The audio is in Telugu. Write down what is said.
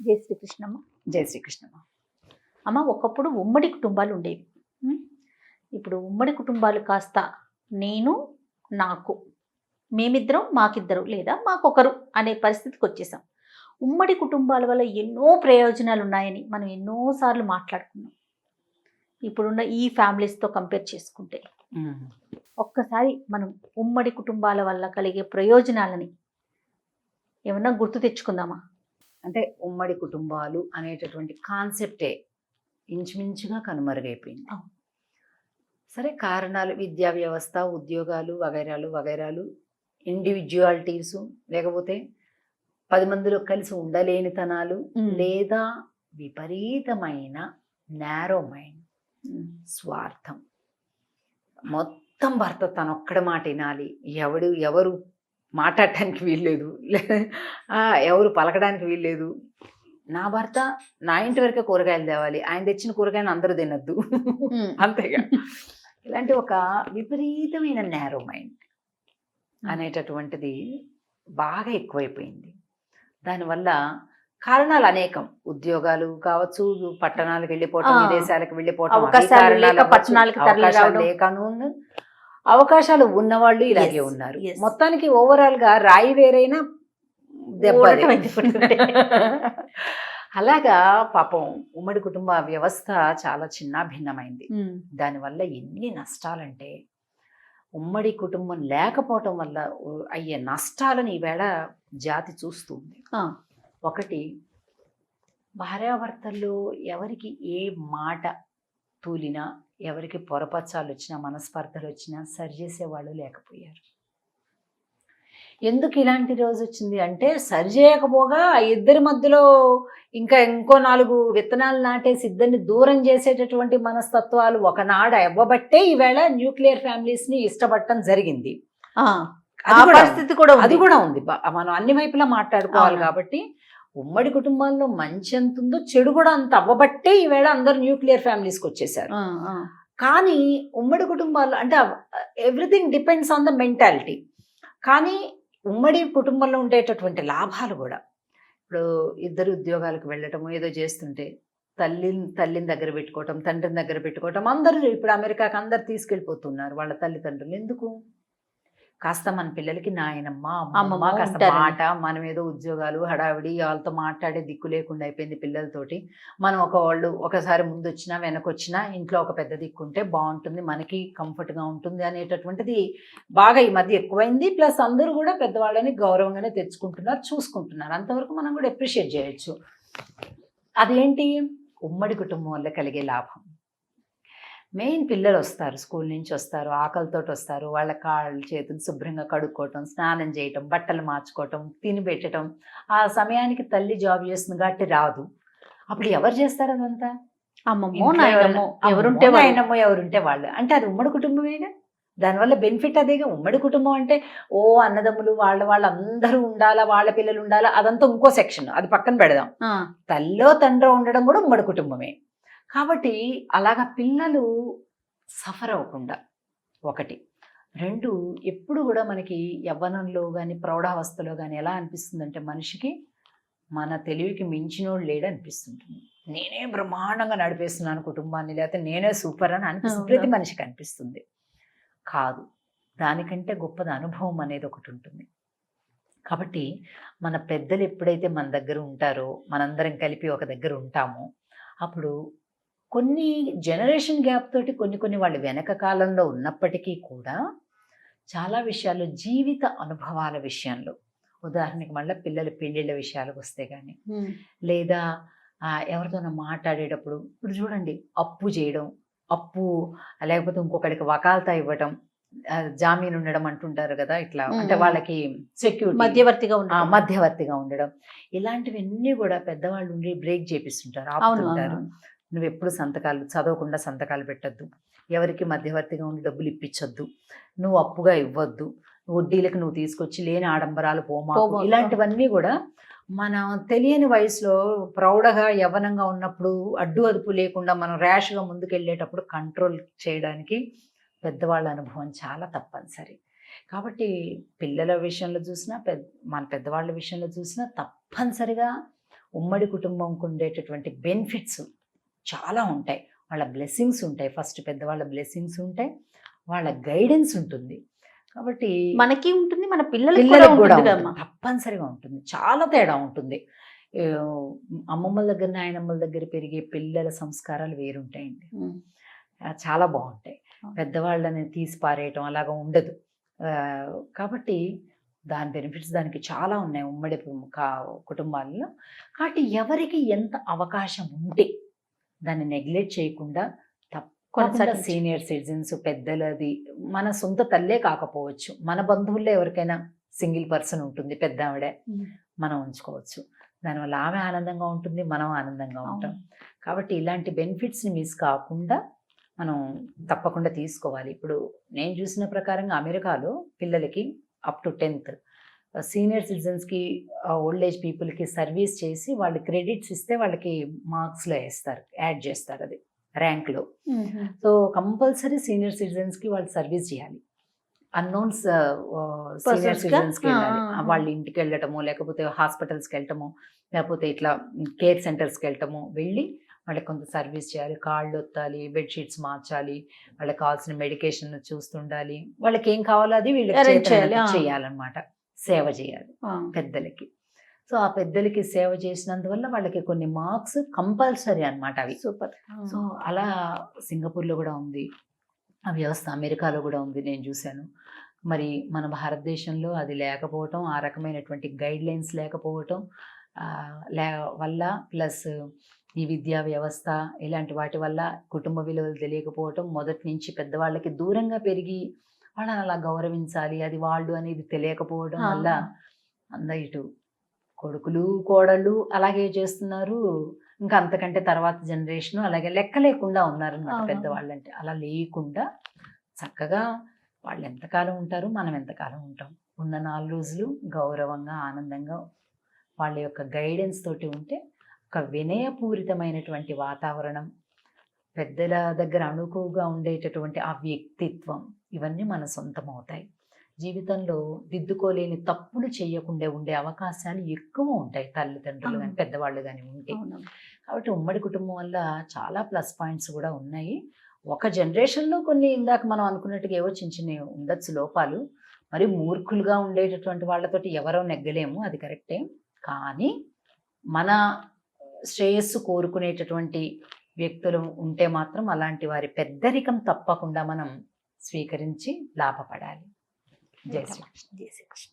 జై శ్రీకృష్ణమ్మ. జై శ్రీకృష్ణమ్మ. అమ్మ, ఒకప్పుడు ఉమ్మడి కుటుంబాలు ఉండేవి. ఇప్పుడు ఉమ్మడి కుటుంబాలు కాస్త నేను నాకు, మేమిద్దరం మాకిద్దరు లేదా మాకొకరు అనే పరిస్థితికి వచ్చేసాం. ఉమ్మడి కుటుంబాల వల్ల ఎన్నో ప్రయోజనాలు ఉన్నాయని మనం ఎన్నోసార్లు మాట్లాడుకున్నాం. ఇప్పుడున్న ఈ ఫ్యామిలీస్తో కంపేర్ చేసుకుంటే ఒక్కసారి మనం ఉమ్మడి కుటుంబాల వల్ల కలిగే ప్రయోజనాలని ఏమన్నా గుర్తు తెచ్చుకుందామా? అంటే ఉమ్మడి కుటుంబాలు అనేటటువంటి కాన్సెప్టే ఇంచుమించుగా కనుమరుగైపోయింది. సరే, కారణాలు విద్యా వ్యవస్థ, ఉద్యోగాలు వగైరాలు, ఇండివిజువాలిటీస్, లేకపోతే 10 మందిలో కలిసి ఉండలేనితనాలు, లేదా విపరీతమైన నారో మైండ్, స్వార్థం. మొత్తం భర్త తనొక్కడ మాట వినాలి, ఎవరు మాట్లాడటానికి వీల్లేదు, ఎవరు పలకడానికి వీల్లేదు. నా భర్త నా ఇంటి వరకే కూరగాయలు తేవాలి, ఆయన తెచ్చిన కూరగాయలు అందరూ తినద్దు, అంతేగా. ఇలాంటి ఒక విపరీతమైన నారో మైండ్ అనేటటువంటిది బాగా ఎక్కువైపోయింది. దానివల్ల కారణాలు అనేకం. ఉద్యోగాలు కావచ్చు, పట్టణాలకు వెళ్ళిపోవటం, విదేశాలకు వెళ్ళిపోవటం, అవకాశాలు ఉన్నవాళ్ళు ఇలాగే ఉన్నారు. మొత్తానికి ఓవరాల్ గా రాయి వేరైనా దెబ్బ. అలాగా పాపం ఉమ్మడి కుటుంబ వ్యవస్థ చాలా చిన్న భిన్నమైంది. దానివల్ల ఎన్ని నష్టాలంటే, ఉమ్మడి కుటుంబం లేకపోవటం వల్ల అయ్యే నష్టాలను ఈవేళ జాతి చూస్తుంది. ఒకటి, భార్యాభర్తల్లో ఎవరికి ఏ మాట తూలినా, ఎవరికి పొరపచ్చాలు వచ్చినా, మనస్పర్ధలు వచ్చినా సరిచేసేవాళ్ళు లేకపోయారు. ఎందుకు ఇలాంటి రోజు వచ్చింది అంటే, సరిచేయకపోగా ఇద్దరి మధ్యలో ఇంకో 4 విత్తనాలు నాటేసి ఇద్దరిని దూరం చేసేటటువంటి మనస్తత్వాలు ఒకనాడు ఇవ్వబట్టే ఈవేళ న్యూక్లియర్ ఫ్యామిలీస్ని ఇష్టపడటం జరిగింది. అది కూడా ఉంది. మనం అన్ని వైపులా మాట్లాడుకోవాలి. కాబట్టి ఉమ్మడి కుటుంబాల్లో మంచి ఎంత ఉందో చెడు కూడా అంత అవ్వబట్టే ఈవేళ అందరు న్యూక్లియర్ ఫ్యామిలీస్కి వచ్చేసారు. కానీ ఉమ్మడి కుటుంబాల్లో అంటే everything depends on the mentality. కానీ ఉమ్మడి కుటుంబంలో ఉండేటటువంటి లాభాలు కూడా, ఇప్పుడు ఇద్దరు ఉద్యోగాలకు వెళ్ళటం, ఏదో చేస్తుంటే తల్లిని దగ్గర పెట్టుకోవటం, తండ్రిని దగ్గర పెట్టుకోవటం. అందరూ ఇప్పుడు అమెరికాకి అందరు తీసుకెళ్ళిపోతున్నారు వాళ్ళ తల్లిదండ్రులు. ఎందుకు? కాస్త మన పిల్లలకి నాయనమ్మ అమ్మమ్మ కాస్త మాట, మనం ఏదో ఉద్యోగాలు హడావిడి వాళ్ళతో మాట్లాడే దిక్కు లేకుండా అయిపోయింది పిల్లలతోటి. మనం ఒకసారి ముందు వచ్చినా వెనకొచ్చినా ఇంట్లో ఒక పెద్ద దిక్కు ఉంటే బాగుంటుంది, మనకి కంఫర్ట్గా ఉంటుంది అనేటటువంటిది బాగా ఈ మధ్య ఎక్కువైంది. ప్లస్ అందరూ కూడా పెద్దవాళ్ళని గౌరవంగానే తెచ్చుకుంటున్నారు, చూసుకుంటున్నారు. అంతవరకు మనం కూడా అప్రిషియేట్ చేయొచ్చు. అదేంటి? ఉమ్మడి కుటుంబం వల్ల కలిగే లాభం. మెయిన్ పిల్లలు వస్తారు, స్కూల్ నుంచి వస్తారు, ఆకలితో వస్తారు. వాళ్ళ కాళ్ళు చేతులు శుభ్రంగా కడుక్కోవటం, స్నానం చేయటం, బట్టలు మార్చుకోవటం, తిని పెట్టడం. ఆ సమయానికి తల్లి జాబ్ చేస్తుంది కాబట్టి రాదు. అప్పుడు ఎవరు చేస్తారు అదంతా? అమ్మమ్మో నాయనమ్మో, ఎవరుంటే వాళ్ళు. అంటే అది ఉమ్మడి కుటుంబమేగా. దానివల్ల బెనిఫిట్ అదేగా. ఉమ్మడి కుటుంబం అంటే అన్నదమ్ములు వాళ్ళందరూ ఉండాలా, వాళ్ళ పిల్లలు ఉండాలా, అదంతా ఇంకో సెక్షన్, అది పక్కన పెడదాం. తల్లో తండ్రి ఉండడం కూడా ఉమ్మడి కుటుంబమే. కాబట్టి అలాగా పిల్లలు సఫర్ అవ్వకుండా, ఒకటి. 2, ఎప్పుడు కూడా మనకి యవ్వనంలో కానీ ప్రౌఢావస్థలో కానీ ఎలా అనిపిస్తుందంటే, మనిషికి మన తెలివికి మించినోడు లేడు అనిపిస్తుంటుంది. నేనే బ్రహ్మాండంగా నడిపేస్తున్నాను కుటుంబాన్ని, లేకపోతే నేనే సూపర్ అని అనిపిస్తుంది. ప్రతి మనిషికి అనిపిస్తుంది. కాదు, దానికంటే గొప్పది అనుభవం అనేది ఒకటి ఉంటుంది. కాబట్టి మన పెద్దలు ఎప్పుడైతే మన దగ్గర ఉంటారో, మనందరం కలిపి ఒక దగ్గర ఉంటామో, అప్పుడు కొన్ని జనరేషన్ గ్యాప్ తోటి కొన్ని వాళ్ళు వెనక కాలంలో ఉన్నప్పటికీ కూడా చాలా విషయాల్లో, జీవిత అనుభవాల విషయంలో, ఉదాహరణకి మళ్ళీ పిల్లల పెళ్ళిళ్ళ విషయాలకు వస్తే కానీ, లేదా ఎవరితోనో మాట్లాడేటప్పుడు, ఇప్పుడు చూడండి, అప్పు చేయడం, లేకపోతే ఇంకొకరికి వకాల్తా ఇవ్వటం, జామీన్ ఉండడం అంటుంటారు కదా, ఇట్లా అంటే వాళ్ళకి సెక్యూరిటీ, మధ్యవర్తిగా ఉండడం, ఇలాంటివన్నీ కూడా పెద్దవాళ్ళు ఉండి బ్రేక్ చేపిస్తుంటారు, ఆపుతుంటారు. నువ్వు ఎప్పుడు చదవకుండా సంతకాలు పెట్టద్దు, ఎవరికి మధ్యవర్తిగా ఉండి డబ్బులు ఇప్పించొద్దు, నువ్వు అప్పుగా ఇవ్వద్దు, వడ్డీలకు నువ్వు తీసుకొచ్చి లేని ఆడంబరాలు పోమాకు. ఇలాంటివన్నీ కూడా మనం తెలియని వయసులో ప్రౌఢగా యవ్వనంగా ఉన్నప్పుడు అడ్డు అదుపు లేకుండా మనం ర్యాష్గా ముందుకెళ్ళేటప్పుడు కంట్రోల్ చేయడానికి పెద్దవాళ్ళ అనుభవం చాలా తప్పనిసరి. కాబట్టి పిల్లల విషయంలో చూసినా, మన పెద్దవాళ్ళ విషయంలో చూసినా తప్పనిసరిగా ఉమ్మడి కుటుంబంకు ఉండేటటువంటి బెనిఫిట్స్ చాలా ఉంటాయి. వాళ్ళ బ్లెస్సింగ్స్ ఉంటాయి. ఫస్ట్ పెద్దవాళ్ళ బ్లెస్సింగ్స్ ఉంటాయి, వాళ్ళ గైడెన్స్ ఉంటుంది. కాబట్టి మనకి ఉంటుంది, మన పిల్లలకు పిల్లలకు కూడా ఉంటుంది ఉంటుంది. కదమ్మా. తప్పనిసరిగా ఉంటుంది. చాలా తేడా ఉంటుంది. ఏ, అమ్మమ్మల దగ్గర నాయనమ్మల దగ్గర పెరిగే పిల్లల సంస్కారాలు వేరుంటాయండి. చాలా బాగుంటాయి. పెద్దవాళ్ళని తీసి పారేయటం అలాగా ఉండదు. కాబట్టి దాని బెనిఫిట్స్ దానికి చాలా ఉన్నాయి ఉమ్మడి కుటుంబాలలో. కాబట్టి ఎవరికి ఎంత అవకాశం ఉంటే దాన్ని నెగ్లెక్ట్ చేయకుండా తప్పకుండా సీనియర్ సిటిజన్స్, పెద్దలది మన సొంత తల్లే కాకపోవచ్చు, మన బంధువుల్లో ఎవరికైనా సింగిల్ పర్సన్ ఉంటుంది పెద్ద ఆవిడే, మనం ఉంచుకోవచ్చు. దానివల్ల ఆమె ఆనందంగా ఉంటుంది, మనం ఆనందంగా ఉంటాం. కాబట్టి ఇలాంటి బెనిఫిట్స్ని మిస్ కాకుండా మనం తప్పకుండా తీసుకోవాలి. ఇప్పుడు నేను చూసిన ప్రకారంగా అమెరికాలో పిల్లలకి అప్ టు 10th సీనియర్ సిటిజన్స్కి, ఓల్డ్ ఏజ్ పీపుల్కి సర్వీస్ చేసి వాళ్ళు క్రెడిట్స్ ఇస్తే వాళ్ళకి మార్క్స్లో వేస్తారు, యాడ్ చేస్తారు అది ర్యాంక్లో. సో కంపల్సరీ సీనియర్ సిటిజన్స్కి వాళ్ళు సర్వీస్ చేయాలి. అన్నోన్స్ సీనియర్ సిటిజన్స్కి వెళ్ళాలి. వాళ్ళ ఇంటికి వెళ్ళటము, లేకపోతే హాస్పిటల్స్కి వెళ్ళటము, లేకపోతే ఇట్లా కేర్ సెంటర్స్కి వెళ్ళటము, వెళ్ళి వాళ్ళకి కొంత సర్వీస్ చేయాలి. కాళ్ళు ఒత్తాలి, బెడ్షీట్స్ మార్చాలి, వాళ్ళకి కావాల్సిన మెడికేషన్ చూస్తుండాలి, వాళ్ళకి ఏం కావాలో అది వీళ్ళకి చేయాలన్నమాట. సేవ చేయాలి పెద్దలకి. సో ఆ పెద్దలకి సేవ చేసినందువల్ల వాళ్ళకి కొన్ని మార్క్స్ కంపల్సరీ అన్నమాట అవి. సూపర్. సో అలా సింగపూర్లో కూడా ఉంది ఆ వ్యవస్థ, అమెరికాలో కూడా ఉంది, నేను చూశాను. మరి మన భారతదేశంలో అది లేకపోవటం, ఆ రకమైనటువంటి గైడ్ లైన్స్ లేకపోవటం వల్ల, ప్లస్ ఈ విద్యా వ్యవస్థ ఇలాంటి వాటి వల్ల కుటుంబ విలువలు తెలియకపోవటం, మొదటి నుంచి పెద్దవాళ్ళకి దూరంగా పెరిగి వాళ్ళని అలా గౌరవించాలి అది వాళ్ళు అనేది తెలియకపోవడం వల్ల ఇటు కొడుకులు కోడళ్ళు అలాగే చేస్తున్నారు. ఇంకా అంతకంటే తర్వాత జనరేషన్ అలాగే లెక్క లేకుండా ఉన్నారన్నమాట పెద్దవాళ్ళంటే. అలా లేకుండా చక్కగా వాళ్ళు ఎంతకాలం ఉంటారు, మనం ఎంతకాలం ఉంటాం, ఉన్న 4 రోజులు గౌరవంగా ఆనందంగా వాళ్ళ యొక్క గైడెన్స్ తోటి ఉంటే ఒక వినయపూరితమైనటువంటి వాతావరణం, పెద్దల దగ్గర అణుకుగా ఉండేటటువంటి ఆ వ్యక్తిత్వం, ఇవన్నీ మన సొంతం అవుతాయి. జీవితంలో దిద్దుకోలేని తప్పులు చేయకుండా ఉండే అవకాశాలు ఎక్కువ ఉంటాయి తల్లిదండ్రులు కానీ పెద్దవాళ్ళు కానీ ఉంటే. కాబట్టి ఉమ్మడి కుటుంబం వల్ల చాలా ప్లస్ పాయింట్స్ కూడా ఉన్నాయి. ఒక జనరేషన్లో కొన్ని ఇందాక మనం అనుకున్నట్టుగా ఏవో చిన్న చిన్నవి ఉండొచ్చు లోపాలు, మరి మూర్ఖులుగా ఉండేటటువంటి వాళ్ళతోటి ఎవరో నెగ్గలేము, అది కరెక్టే. కానీ మన శ్రేయస్సు కోరుకునేటటువంటి వ్యక్తులు ఉంటే మాత్రం అలాంటి వారి పెద్దరికం తప్పకుండా మనం స్వీకరించి లాభపడాలి. జై శ్రీకృష్ణ. జై శ్రీకృష్ణ.